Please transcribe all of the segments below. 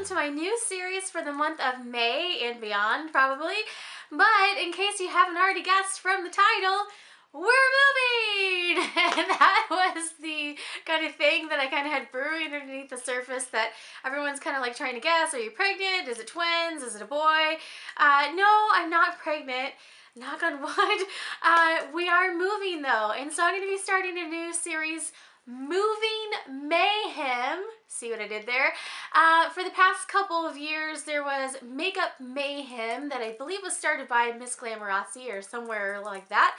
to my new series for the month of May and beyond, probably. But in case you haven't already guessed from the title, we're moving! And that was the kind of thing that I kind of had brewing underneath the surface that everyone's kind of like trying to guess. Are you pregnant? Is it twins? Is it a boy? No, I'm not pregnant. Knock on wood. We are moving though, and so I'm going to be starting a new series, Moving Mayhem. See what I did there? For the past couple of years, there was Makeup Mayhem that I believe was started by Miss Glamorazzi or somewhere like that.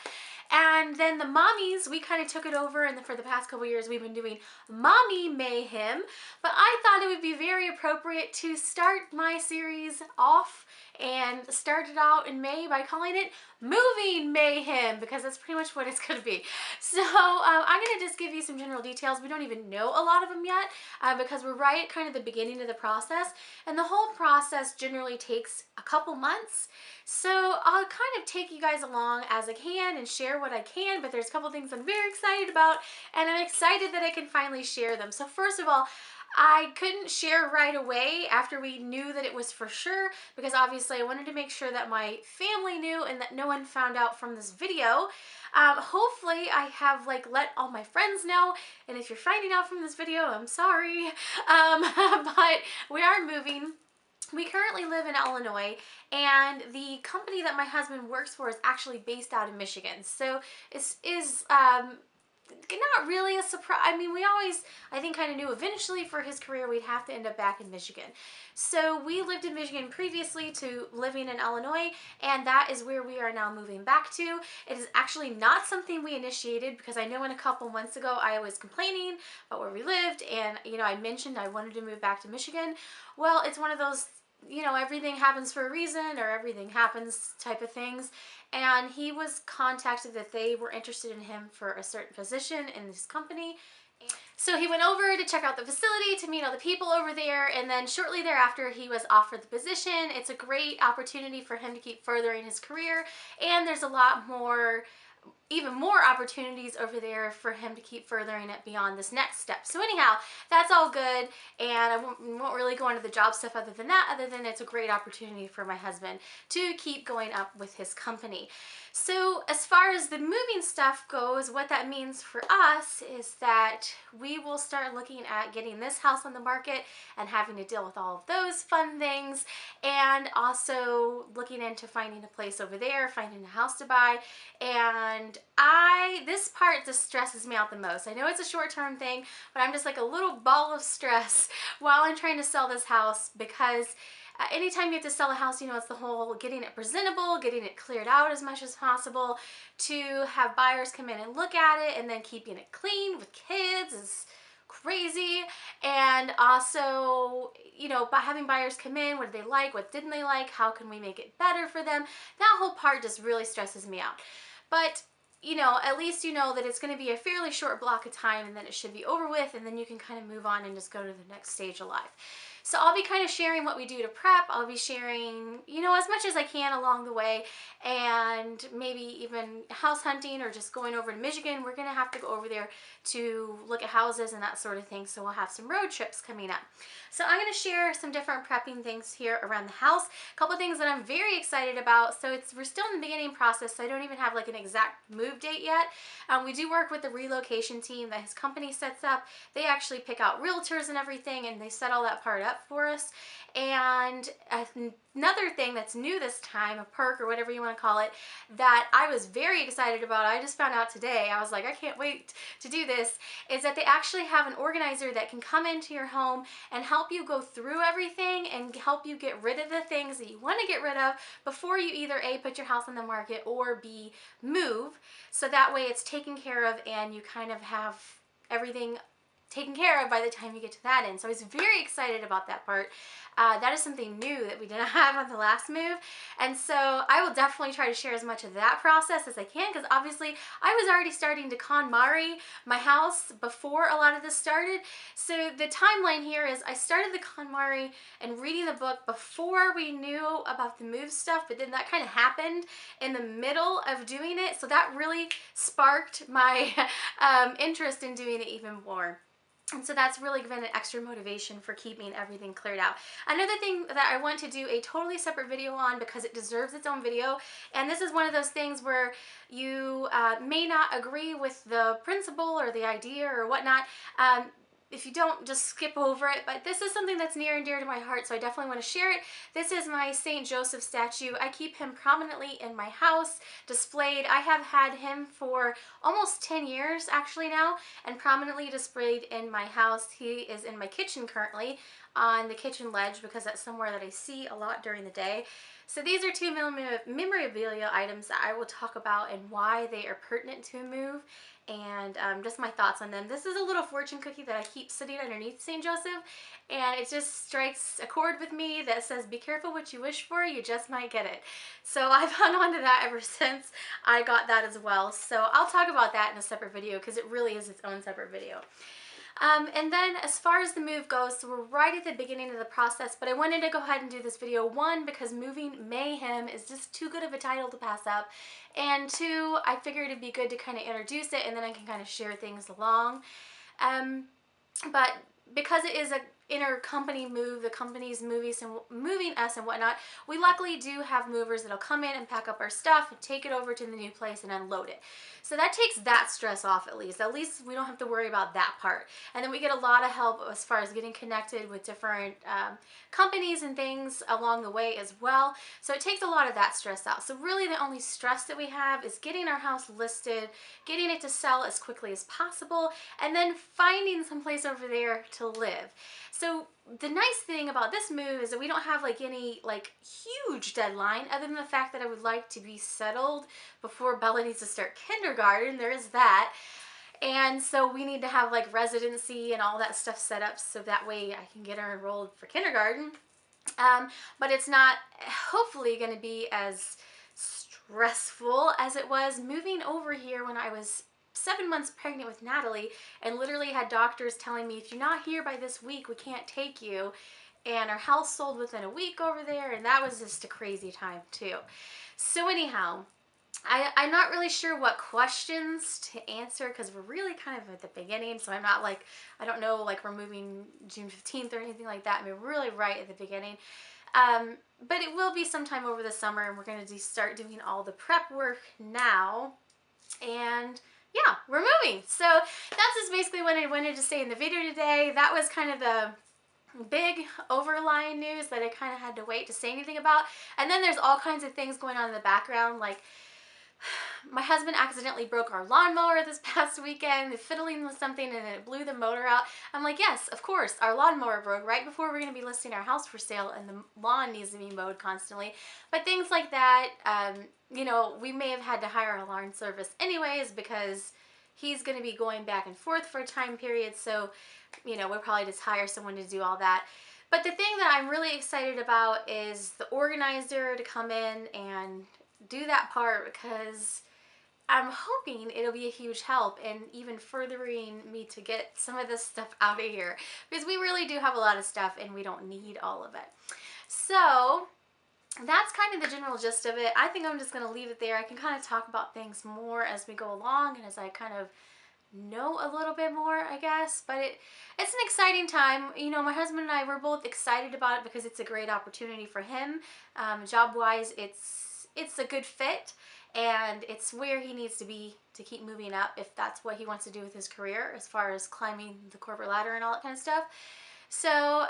And then the mommies, we kind of took it over, and for the past couple years we've been doing Mommy Mayhem. But I thought it would be very appropriate to start my series off and start it out in May by calling it Moving Mayhem, because that's pretty much what it's going to be. So I'm going to just give you some general details. We don't even know a lot of them yet because we're right at kind of the beginning of the process, and the whole process generally takes a couple months. So I'll kind of take you guys along as I can and share what I can, but there's a couple things I'm very excited about, and I'm excited that I can finally share them. So first of all, I couldn't share right away after we knew that it was for sure, because obviously I wanted to make sure that my family knew and that no one found out from this video. Hopefully I have let all my friends know, and if you're finding out from this video, I'm sorry. But we are moving. We currently live in Illinois, and the company that my husband works for is actually based out of Michigan. So it is not really a surprise. I mean, we always, I think, kind of knew eventually for his career we'd have to end up back in Michigan. So we lived in Michigan previously to living in Illinois, and that is where we are now moving back to. It is actually not something we initiated, because I know in a couple months ago I was complaining about where we lived, and I mentioned I wanted to move back to Michigan. Well, it's one of those, everything happens for a reason, or everything happens type of things. And he was contacted that they were interested in him for a certain position in this company. So he went over to check out the facility, to meet all the people over there, and then shortly thereafter he was offered the position. It's a great opportunity for him to keep furthering his career, and there's a lot more, even more opportunities over there for him to keep furthering it beyond this next step. So anyhow, that's all good, and I won't really go into the job stuff other than that, other than it's a great opportunity for my husband to keep going up with his company. So as far as the moving stuff goes, what that means for us is that we will start looking at getting this house on the market and having to deal with all of those fun things, and also looking into finding a place over there, finding a house to buy. And this part just stresses me out the most. I know it's a short-term thing, but I'm just like a little ball of stress while I'm trying to sell this house, because anytime you have to sell a house, it's the whole getting it presentable, getting it cleared out as much as possible, to have buyers come in and look at it, and then keeping it clean with kids is crazy. And also, by having buyers come in, what did they like, what didn't they like, how can we make it better for them? That whole part just really stresses me out. But at least you know that it's going to be a fairly short block of time, and then it should be over with, and then you can kind of move on and just go to the next stage of life. So I'll be kind of sharing what we do to prep. I'll be sharing, as much as I can along the way, and maybe even house hunting or just going over to Michigan. We're going to have to go over there to look at houses and that sort of thing, so we'll have some road trips coming up. So I'm going to share some different prepping things here around the house. A couple of things that I'm very excited about. So we're still in the beginning process, so I don't even have an exact move date yet. We do work with the relocation team that his company sets up. They actually pick out realtors and everything, and they set all that part up for us. And another thing that's new this time, a perk or whatever you want to call it, that I was very excited about, I just found out today, I was like, I can't wait to do this, is that they actually have an organizer that can come into your home and help you go through everything and help you get rid of the things that you want to get rid of before you either A, put your house on the market, or B, move. So that way it's taken care of and you kind of have everything taken care of by the time you get to that end. So I was very excited about that part. That is something new that we didn't have on the last move, and so I will definitely try to share as much of that process as I can, because obviously I was already starting to KonMari my house before a lot of this started. So the timeline here is I started the KonMari and reading the book before we knew about the move stuff, but then that kind of happened in the middle of doing it, so that really sparked my interest in doing it even more. And so that's really been an extra motivation for keeping everything cleared out. Another thing that I want to do a totally separate video on, because it deserves its own video, and this is one of those things where you may not agree with the principle or the idea or whatnot. If you don't, just skip over it, but this is something that's near and dear to my heart, so I definitely want to share it. This is my St. Joseph statue. I keep him prominently in my house, displayed. I have had him for almost 10 years actually now, and prominently displayed in my house. He is in my kitchen currently on the kitchen ledge because that's somewhere that I see a lot during the day. So these are two memorabilia items that I will talk about and why they are pertinent to a move, and just my thoughts on them. This is a little fortune cookie that I keep sitting underneath St. Joseph, and it just strikes a chord with me that says, be careful what you wish for, you just might get it. So I've hung on to that ever since I got that as well. So I'll talk about that in a separate video because it really is its own separate video. And then as far as the move goes, so we're right at the beginning of the process, but I wanted to go ahead and do this video, one, because moving mayhem is just too good of a title to pass up, and two, I figured it'd be good to kind of introduce it and then I can kind of share things along. But because it is a intercompany move, the company's moving us and whatnot, we luckily do have movers that'll come in and pack up our stuff and take it over to the new place and unload it. So that takes that stress off at least. At least we don't have to worry about that part. And then we get a lot of help as far as getting connected with different companies and things along the way as well. So it takes a lot of that stress out. So really the only stress that we have is getting our house listed, getting it to sell as quickly as possible, and then finding some place over there to live. So the nice thing about this move is that we don't have like any like huge deadline, other than the fact that I would like to be settled before Bella needs to start kindergarten. There is that. And so we need to have like residency and all that stuff set up so that way I can get her enrolled for kindergarten. But it's not hopefully going to be as stressful as it was moving over here when I was 7 months pregnant with Natalie, and literally had doctors telling me, if you're not here by this week, we can't take you. And our house sold within a week over there, and that was just a crazy time too. So anyhow, I'm not really sure what questions to answer because we're really kind of at the beginning, so I'm not like, I don't know like we're moving June 15th or anything like that. I mean, we're really right at the beginning. But it will be sometime over the summer, and we're going to start doing all the prep work now. And yeah, we're moving. So that's just basically what I wanted to say in the video today. That was kind of the big overlying news that I kind of had to wait to say anything about. And then there's all kinds of things going on in the background, like my husband accidentally broke our lawnmower this past weekend, fiddling with something, and it blew the motor out. I'm like, yes, of course, our lawnmower broke right before we're going to be listing our house for sale, and the lawn needs to be mowed constantly. But things like that, you know, we may have had to hire a lawn service anyways because he's going to be going back and forth for a time period. So, you know, we'll probably just hire someone to do all that. But the thing that I'm really excited about is the organizer to come in and do that part, because I'm hoping it'll be a huge help in even furthering me to get some of this stuff out of here, because we really do have a lot of stuff and we don't need all of it. So that's kind of the general gist of it. I think I'm just going to leave it there. I can kind of talk about things more as we go along and as I kind of know a little bit more, I guess. But it's an exciting time. You know, my husband and I were both excited about it because it's a great opportunity for him. Job-wise, it's a good fit, and it's where he needs to be to keep moving up if that's what he wants to do with his career as far as climbing the corporate ladder and all that kind of stuff. So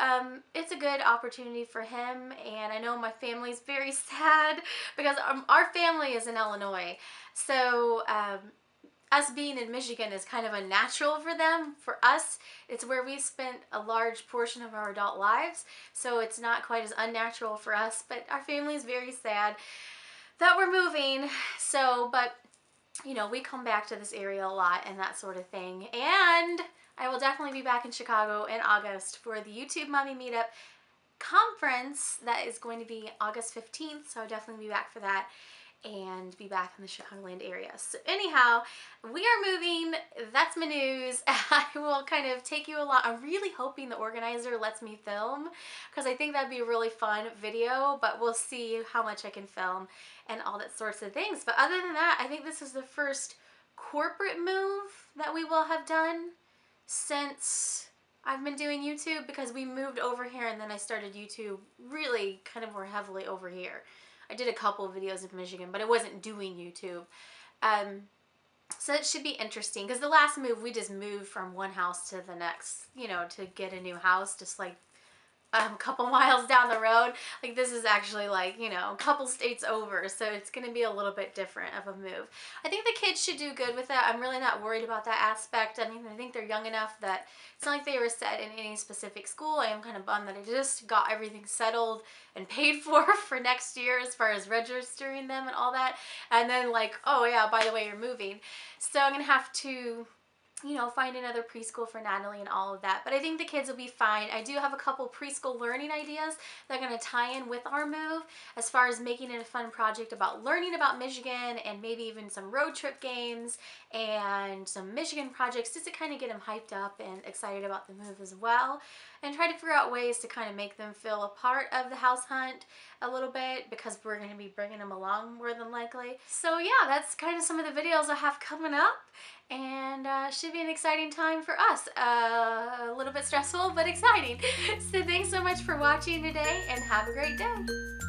it's a good opportunity for him, and I know my family's very sad because our family is in Illinois. So us being in Michigan is kind of unnatural for them. For us, it's where we spent a large portion of our adult lives, so it's not quite as unnatural for us, but our family is very sad that we're moving. So, but you know, we come back to this area a lot and that sort of thing. And I will definitely be back in Chicago in August for the YouTube Mommy Meetup conference that is going to be August 15th. So I'll definitely be back for that and be back in the Chicagoland area. So anyhow, we are moving. That's my news. I will kind of take you along. I'm really hoping the organizer lets me film, because I think that'd be a really fun video, but we'll see how much I can film and all that sorts of things. But other than that, I think this is the first corporate move that we will have done since I've been doing YouTube, because we moved over here and then I started YouTube really kind of more heavily over here. I did a couple of videos in Michigan, but I wasn't doing YouTube. So it should be interesting, because the last move, we just moved from one house to the next, you know, to get a new house, just like a couple miles down the road. Like, this is actually like, you know, a couple states over, so it's going to be a little bit different of a move. I think the kids should do good with that. I'm really not worried about that aspect. I mean, I think they're young enough that it's not like they were set in any specific school. I am kind of bummed that I just got everything settled and paid for next year, as far as registering them and all that, and then like, oh yeah, by the way, you're moving. So I'm going to have to, you know, find another preschool for Natalie and all of that. But I think the kids will be fine. I do have a couple preschool learning ideas that are going to tie in with our move, as far as making it a fun project about learning about Michigan, and maybe even some road trip games and some Michigan projects, just to kind of get them hyped up and excited about the move as well, and try to figure out ways to kind of make them feel a part of the house hunt a little bit, because we're going to be bringing them along more than likely. So yeah, that's kind of some of the videos I have coming up, and should be an exciting time for us. A little bit stressful, but exciting. So thanks so much for watching today, and have a great day.